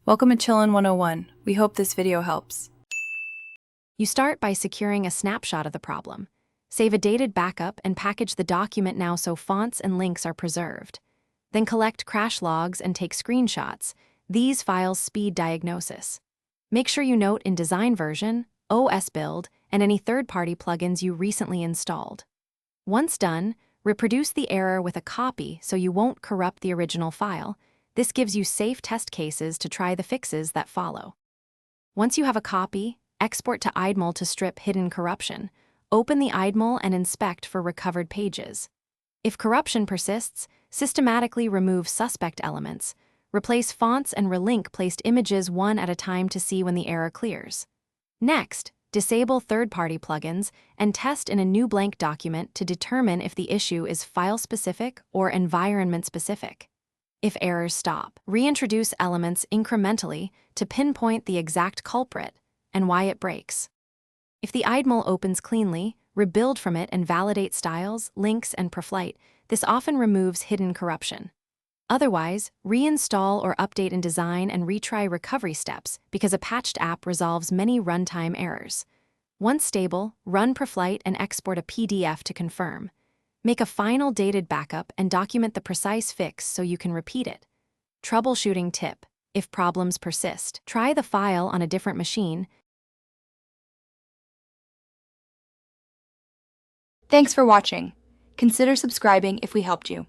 Welcome to Chillin' 101. We hope this video helps. You start by securing a snapshot of the problem. Save a dated backup and package the document now so fonts and links are preserved. Then collect crash logs and take screenshots. These files speed diagnosis. Make sure you note in design version, OS build, and any third-party plugins you recently installed. Once done, reproduce the error with a copy so you won't corrupt the original file. This gives you safe test cases to try the fixes that follow. Once you have a copy, export to IDML to strip hidden corruption. Open the IDML and inspect for recovered pages. If corruption persists, systematically remove suspect elements. Replace fonts and relink placed images one at a time to see when the error clears. Next, disable third-party plugins and test in a new blank document to determine if the issue is file-specific or environment-specific. If errors stop, reintroduce elements incrementally to pinpoint the exact culprit and why it breaks. If the IDML opens cleanly, rebuild from it and validate styles, links, and preflight. This often removes hidden corruption. Otherwise, reinstall or update InDesign and retry recovery steps because a patched app resolves many runtime errors. Once stable, run preflight and export a PDF to confirm. Make a final dated backup and document the precise fix so you can repeat it. Troubleshooting tip: if problems persist, try the file on a different machine. Thanks for watching. Consider subscribing if we helped you.